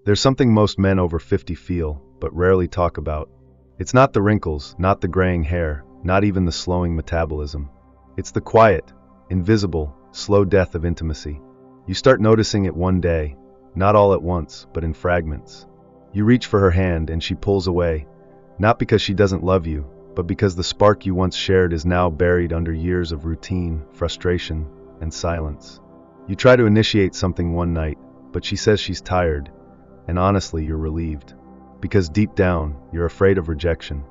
There's something most men over 50 feel, but rarely talk about. It's not the wrinkles, not the graying hair, not even the slowing metabolism. It's the quiet, invisible, slow death of intimacy. You start noticing it one day, not all at once, but in fragments. You reach for her hand and she pulls away, not because she doesn't love you, but because the spark you once shared is now buried under years of routine, frustration, and silence. You try to initiate something one night, but she says she's tired, and honestly, you're relieved. Because deep down, you're afraid of rejection.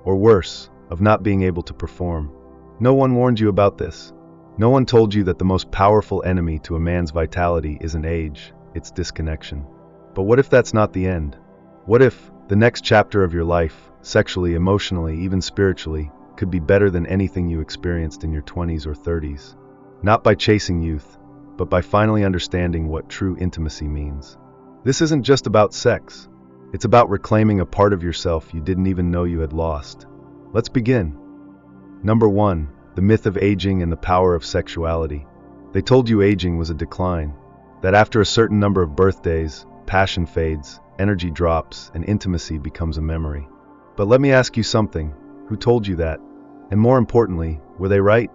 Or worse, of not being able to perform. No one warned you about this. No one told you that the most powerful enemy to a man's vitality isn't age, it's disconnection. But what if that's not the end? What if the next chapter of your life, sexually, emotionally, even spiritually, could be better than anything you experienced in your 20s or 30s? Not by chasing youth, but by finally understanding what true intimacy means. This isn't just about sex. It's about reclaiming a part of yourself you didn't even know you had lost. Let's begin. Number 1, the myth of aging and the power of sexuality. They told you aging was a decline, that after a certain number of birthdays, passion fades, energy drops, and intimacy becomes a memory. But let me ask you something. Who told you that? And more importantly, were they right?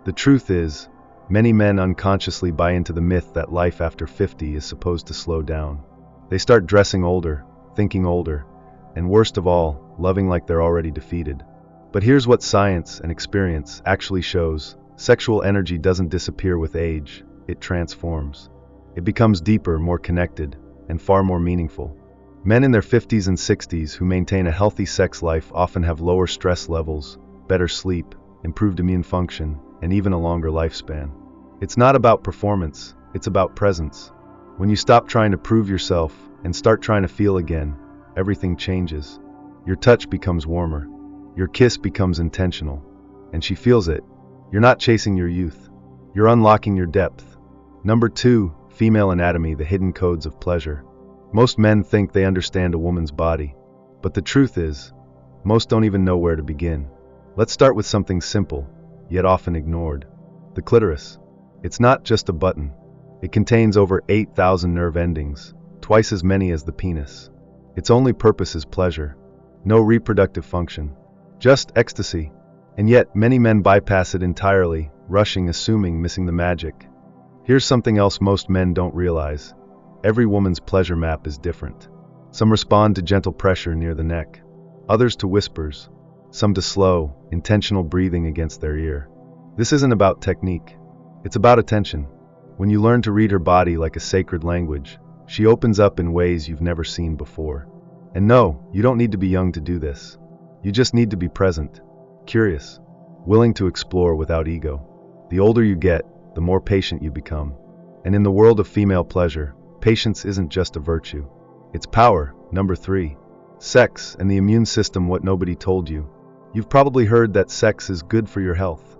The truth is, many men unconsciously buy into the myth that life after 50 is supposed to slow down. They start dressing older, thinking older, and worst of all, loving like they're already defeated. But here's what science and experience actually shows. Sexual energy doesn't disappear with age, it transforms. It becomes deeper, more connected, and far more meaningful. Men in their 50s and 60s who maintain a healthy sex life often have lower stress levels, better sleep, improved immune function, and even a longer lifespan. It's not about performance, it's about presence. When you stop trying to prove yourself and start trying to feel again, everything changes. Your touch becomes warmer. Your kiss becomes intentional. And she feels it. You're not chasing your youth. You're unlocking your depth. Number 2, female anatomy, the hidden codes of pleasure. Most men think they understand a woman's body. But the truth is, most don't even know where to begin. Let's start with something simple, yet often ignored. The clitoris. It's not just a button. It contains over 8,000 nerve endings, twice as many as the penis. Its only purpose is pleasure. No reproductive function. Just ecstasy. And yet, many men bypass it entirely, rushing, assuming, missing the magic. Here's something else most men don't realize. Every woman's pleasure map is different. Some respond to gentle pressure near the neck. Others to whispers. Some to slow, intentional breathing against their ear. This isn't about technique. It's about attention. When you learn to read her body like a sacred language, she opens up in ways you've never seen before. And no, you don't need to be young to do this. You just need to be present, curious, willing to explore without ego. The older you get, the more patient you become. And in the world of female pleasure, patience isn't just a virtue. It's power. Number 3. Sex and the immune system, what nobody told you. You've probably heard that sex is good for your health.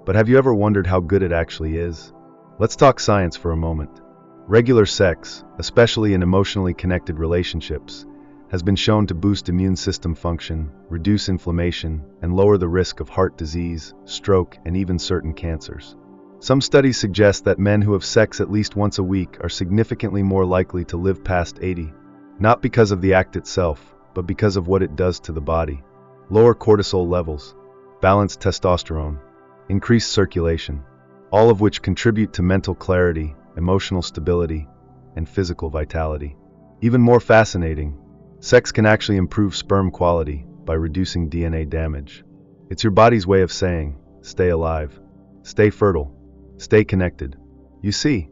But have you ever wondered how good it actually is? Let's talk science for a moment. Regular sex, especially in emotionally connected relationships, has been shown to boost immune system function, reduce inflammation, and lower the risk of heart disease, stroke, and even certain cancers. Some studies suggest that men who have sex at least once a week are significantly more likely to live past 80, not because of the act itself, but because of what it does to the body. Lower cortisol levels, balanced testosterone, increased circulation, all of which contribute to mental clarity, emotional stability, and physical vitality. Even more fascinating, sex can actually improve sperm quality by reducing DNA damage. It's your body's way of saying, stay alive, stay fertile, stay connected. You see,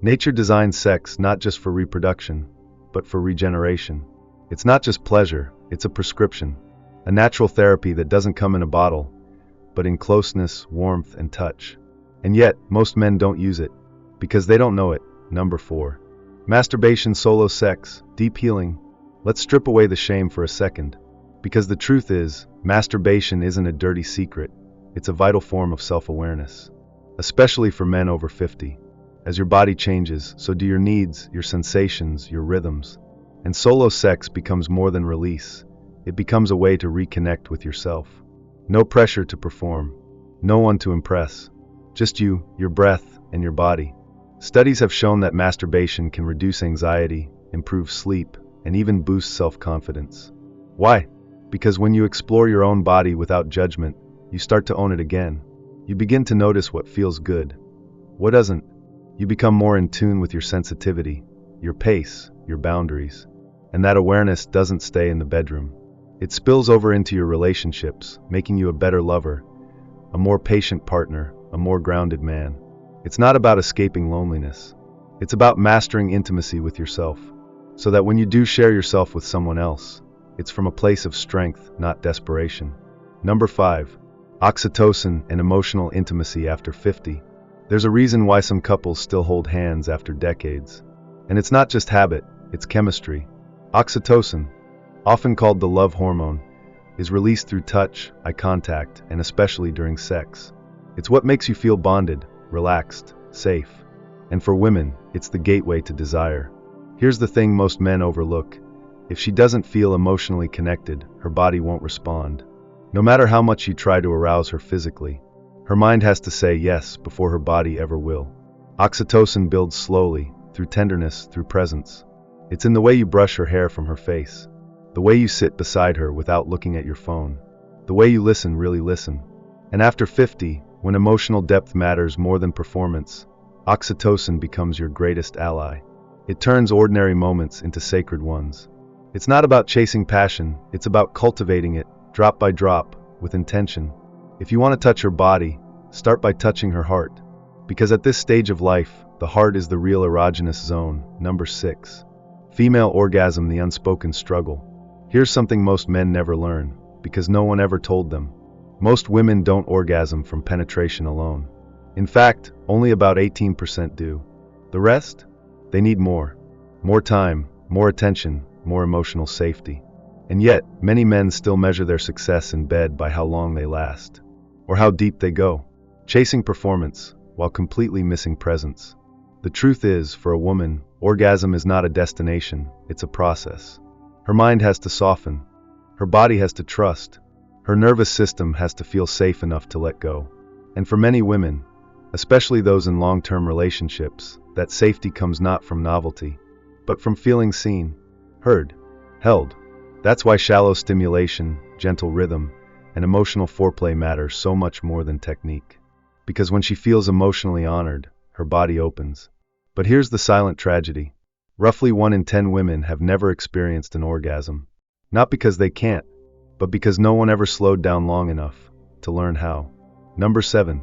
nature designed sex not just for reproduction, but for regeneration. It's not just pleasure, it's a prescription, a natural therapy that doesn't come in a bottle, but in closeness, warmth, and touch. And yet, most men don't use it, because they don't know it. Number 4. Masturbation, solo sex, deep healing. Let's strip away the shame for a second, because the truth is, masturbation isn't a dirty secret, it's a vital form of self-awareness, especially for men over 50. As your body changes, so do your needs, your sensations, your rhythms. And solo sex becomes more than release, it becomes a way to reconnect with yourself. No pressure to perform, no one to impress. Just you, your breath, and your body. Studies have shown that masturbation can reduce anxiety, improve sleep, and even boosts self-confidence. Why? Because when you explore your own body without judgment, you start to own it again. You begin to notice what feels good, what doesn't. You become more in tune with your sensitivity, your pace, your boundaries. And that awareness doesn't stay in the bedroom. It spills over into your relationships, making you a better lover, a more patient partner, a more grounded man. It's not about escaping loneliness. It's about mastering intimacy with yourself, so that when you do share yourself with someone else, it's from a place of strength, not desperation. Number 5. Oxytocin and emotional intimacy after 50. There's a reason why some couples still hold hands after decades. And it's not just habit, it's chemistry. Oxytocin, often called the love hormone, is released through touch, eye contact, and especially during sex. It's what makes you feel bonded, relaxed, safe. And for women, it's the gateway to desire. Here's the thing most men overlook. If she doesn't feel emotionally connected, her body won't respond. No matter how much you try to arouse her physically, her mind has to say yes before her body ever will. Oxytocin builds slowly, through tenderness, through presence. It's in the way you brush her hair from her face, the way you sit beside her without looking at your phone, the way you listen, really listen. And after 50, when emotional depth matters more than performance, oxytocin becomes your greatest ally. It turns ordinary moments into sacred ones. It's not about chasing passion, it's about cultivating it, drop by drop, with intention. If you want to touch her body, start by touching her heart. Because at this stage of life, the heart is the real erogenous zone. Number 6. Female orgasm, the unspoken struggle. Here's something most men never learn, because no one ever told them. Most women don't orgasm from penetration alone. In fact, only about 18% do. The rest? They need more. More time, more attention, more emotional safety. And yet, many men still measure their success in bed by how long they last, or how deep they go, chasing performance while completely missing presence. The truth is, for a woman, orgasm is not a destination, it's a process. Her mind has to soften, her body has to trust, her nervous system has to feel safe enough to let go. And for many women, especially those in long-term relationships, that safety comes not from novelty, but from feeling seen, heard, held. That's why shallow stimulation, gentle rhythm, and emotional foreplay matter so much more than technique. Because when she feels emotionally honored, her body opens. But here's the silent tragedy. Roughly 1 in 10 women have never experienced an orgasm. Not because they can't, but because no one ever slowed down long enough to learn how. Number 7.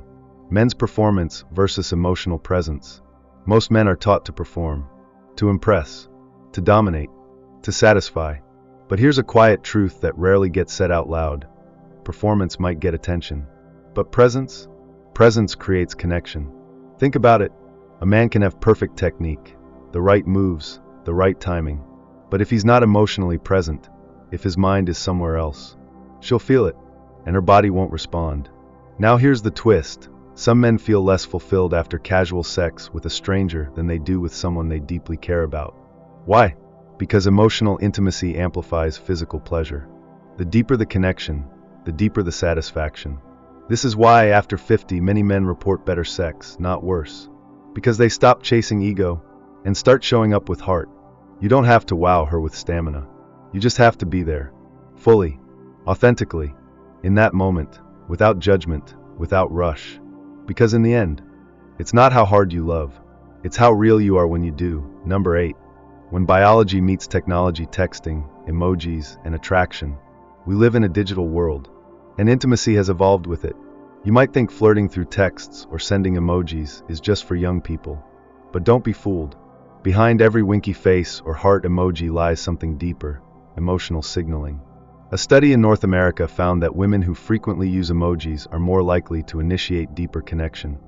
Men's performance versus emotional presence. Most men are taught to perform, to impress, to dominate, to satisfy. But here's a quiet truth that rarely gets said out loud. Performance might get attention, but presence creates connection. Think about it. A man can have perfect technique, the right moves, the right timing. But if he's not emotionally present, if his mind is somewhere else, she'll feel it, and her body won't respond. Now here's the twist. Some men feel less fulfilled after casual sex with a stranger than they do with someone they deeply care about. Why? Because emotional intimacy amplifies physical pleasure. The deeper the connection, the deeper the satisfaction. This is why, after 50, many men report better sex, not worse. Because they stop chasing ego and start showing up with heart. You don't have to wow her with stamina. You just have to be there, fully, authentically, in that moment, without judgment, without rush. Because in the end, it's not how hard you love, it's how real you are when you do. Number 8. When biology meets technology, texting, emojis, and attraction, we live in a digital world, and intimacy has evolved with it. You might think flirting through texts or sending emojis is just for young people, but don't be fooled. Behind every winky face or heart emoji lies something deeper, emotional signaling. A study in North America found that women who frequently use emojis are more likely to initiate deeper connection,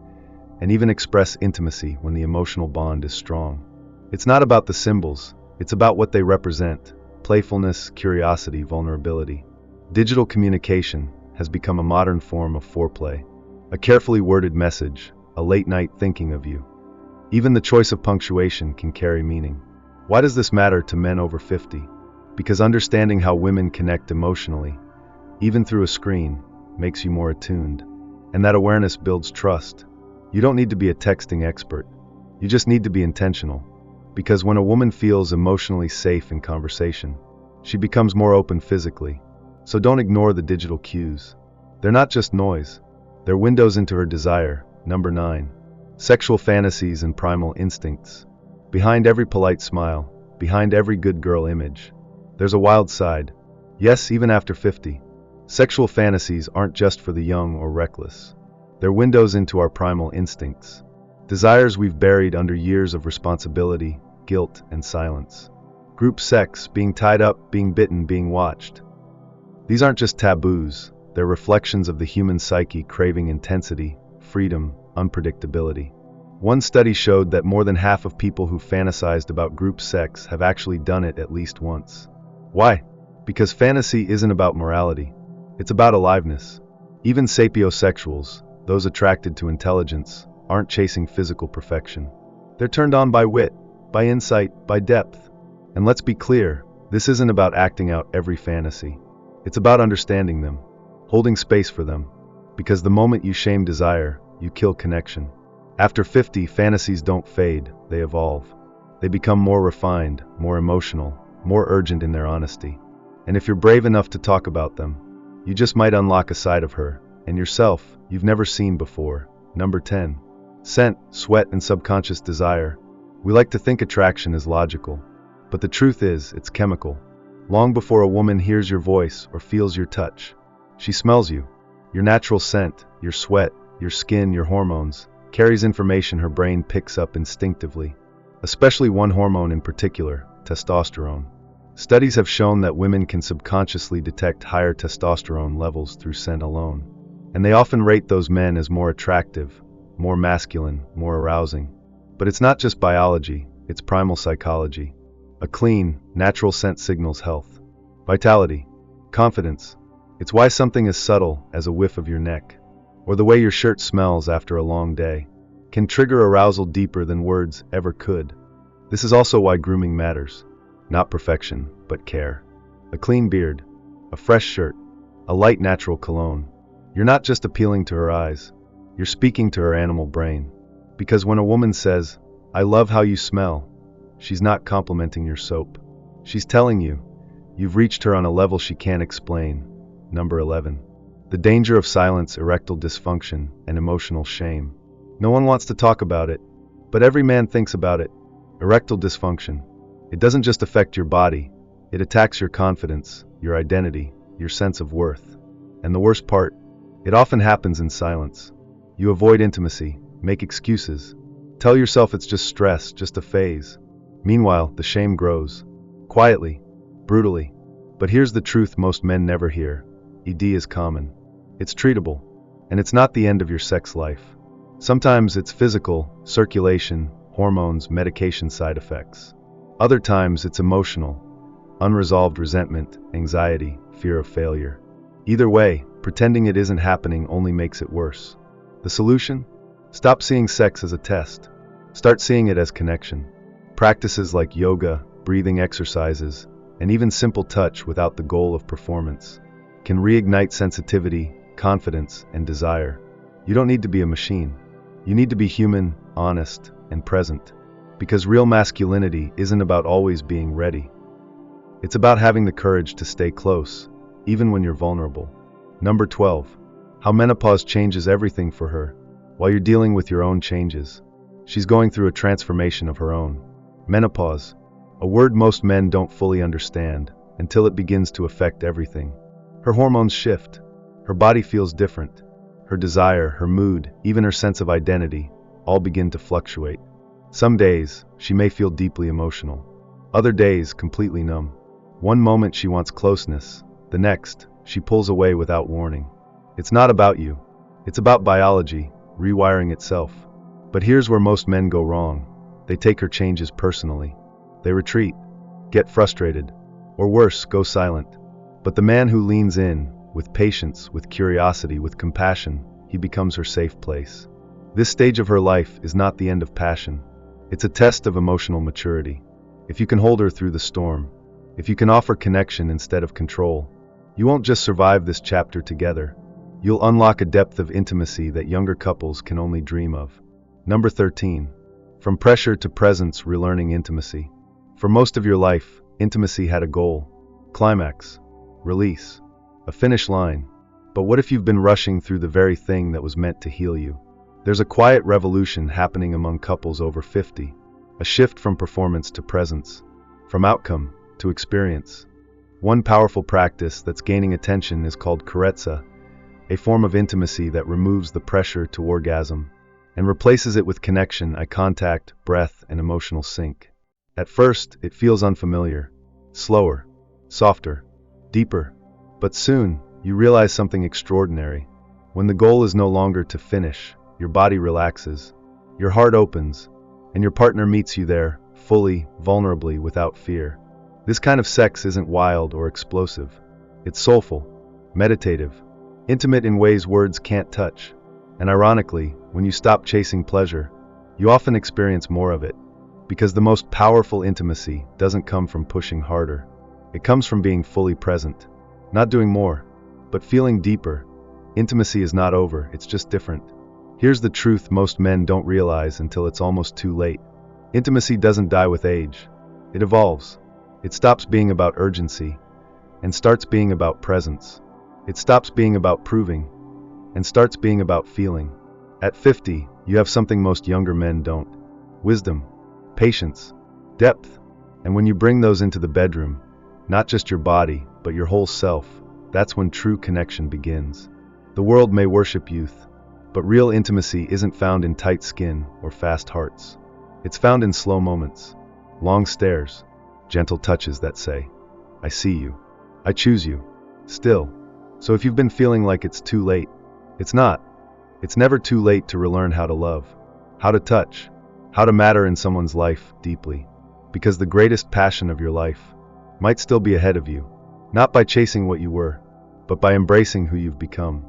and even express intimacy when the emotional bond is strong. It's not about the symbols, it's about what they represent: playfulness, curiosity, vulnerability. Digital communication has become a modern form of foreplay. A carefully worded message, a late night thinking of you. Even the choice of punctuation can carry meaning. Why does this matter to men over 50? Because understanding how women connect emotionally, even through a screen, makes you more attuned. And that awareness builds trust. You don't need to be a texting expert. You just need to be intentional. Because when a woman feels emotionally safe in conversation, she becomes more open physically. So don't ignore the digital cues. They're not just noise. They're windows into her desire. Number 9. Sexual fantasies and primal instincts. Behind every polite smile, behind every good girl image, there's a wild side. Yes, even after 50. Sexual fantasies aren't just for the young or reckless. They're windows into our primal instincts. Desires we've buried under years of responsibility, guilt, and silence. Group sex, being tied up, being bitten, being watched. These aren't just taboos, they're reflections of the human psyche craving intensity, freedom, unpredictability. One study showed that more than half of people who fantasized about group sex have actually done it at least once. Why? Because fantasy isn't about morality. It's about aliveness. Even sapiosexuals, those attracted to intelligence, aren't chasing physical perfection. They're turned on by wit, by insight, by depth. And let's be clear, this isn't about acting out every fantasy. It's about understanding them, holding space for them. Because the moment you shame desire, you kill connection. After 50, fantasies don't fade, they evolve. They become more refined, more emotional, more urgent in their honesty. And if you're brave enough to talk about them, you just might unlock a side of her, and yourself, you've never seen before. Number 10. Scent, sweat, and subconscious desire. We like to think attraction is logical, but the truth is, it's chemical. Long before a woman hears your voice or feels your touch, she smells you. Your natural scent, your sweat, your skin, your hormones, carries information her brain picks up instinctively. Especially one hormone in particular, testosterone. Studies have shown that women can subconsciously detect higher testosterone levels through scent alone. And they often rate those men as more attractive, more masculine, more arousing. But it's not just biology, it's primal psychology. A clean, natural scent signals health, vitality, confidence. It's why something as subtle as a whiff of your neck, or the way your shirt smells after a long day, can trigger arousal deeper than words ever could. This is also why grooming matters. Not perfection, but care. A clean beard, a fresh shirt, a light natural cologne. You're not just appealing to her eyes, you're speaking to her animal brain. Because when a woman says, "I love how you smell," she's not complimenting your soap. She's telling you, you've reached her on a level she can't explain. Number 11. The danger of silence, erectile dysfunction, and emotional shame. No one wants to talk about it, but every man thinks about it. Erectile dysfunction. It doesn't just affect your body, it attacks your confidence, your identity, your sense of worth. And the worst part, it often happens in silence. You avoid intimacy, make excuses, tell yourself it's just stress, just a phase. Meanwhile, the shame grows. Quietly, brutally. But here's the truth most men never hear. ED is common. It's treatable. And it's not the end of your sex life. Sometimes it's physical, circulation, hormones, medication side effects. Other times it's emotional, unresolved resentment, anxiety, fear of failure. Either way, pretending it isn't happening only makes it worse. The solution? Stop seeing sex as a test. Start seeing it as connection. Practices like yoga, breathing exercises, and even simple touch without the goal of performance can reignite sensitivity, confidence, and desire. You don't need to be a machine. You need to be human, honest, and present. Because real masculinity isn't about always being ready. It's about having the courage to stay close, even when you're vulnerable. Number 12. How menopause changes everything for her. While you're dealing with your own changes, she's going through a transformation of her own. Menopause, a word most men don't fully understand until it begins to affect everything. Her hormones shift. Her body feels different. Her desire, her mood, even her sense of identity, all begin to fluctuate. Some days, she may feel deeply emotional. Other days, completely numb. One moment she wants closeness. The next, she pulls away without warning. It's not about you. It's about biology, rewiring itself. But here's where most men go wrong. They take her changes personally. They retreat, get frustrated, or worse, go silent. But the man who leans in, with patience, with curiosity, with compassion, he becomes her safe place. This stage of her life is not the end of passion. It's a test of emotional maturity. If you can hold her through the storm, if you can offer connection instead of control, you won't just survive this chapter together. You'll unlock a depth of intimacy that younger couples can only dream of. Number 13. From pressure to presence, relearning intimacy. For most of your life, intimacy had a goal. Climax. Release. A finish line. But what if you've been rushing through the very thing that was meant to heal you? There's a quiet revolution happening among couples over 50. A shift from performance to presence. From outcome to experience. One powerful practice that's gaining attention is called carezza, a form of intimacy that removes the pressure to orgasm and replaces it with connection, eye contact, breath, and emotional sync. At first, it feels unfamiliar, slower, softer, deeper. But soon, you realize something extraordinary. When the goal is no longer to finish, your body relaxes, your heart opens, and your partner meets you there, fully, vulnerably, without fear. This kind of sex isn't wild or explosive. It's soulful, meditative, intimate in ways words can't touch. And ironically, when you stop chasing pleasure, you often experience more of it. Because the most powerful intimacy doesn't come from pushing harder. It comes from being fully present. Not doing more, but feeling deeper. Intimacy is not over, it's just different. Here's the truth most men don't realize until it's almost too late. Intimacy doesn't die with age. It evolves. It stops being about urgency and starts being about presence. It stops being about proving and starts being about feeling. At 50, you have something most younger men don't. Wisdom, patience, depth. And when you bring those into the bedroom, not just your body, but your whole self, that's when true connection begins. The world may worship youth, but real intimacy isn't found in tight skin or fast hearts. It's found in slow moments, long stares, gentle touches that say, I see you, I choose you, still. So if you've been feeling like it's too late, it's not. It's never too late to relearn how to love, how to touch, how to matter in someone's life deeply. Because the greatest passion of your life might still be ahead of you, not by chasing what you were, but by embracing who you've become.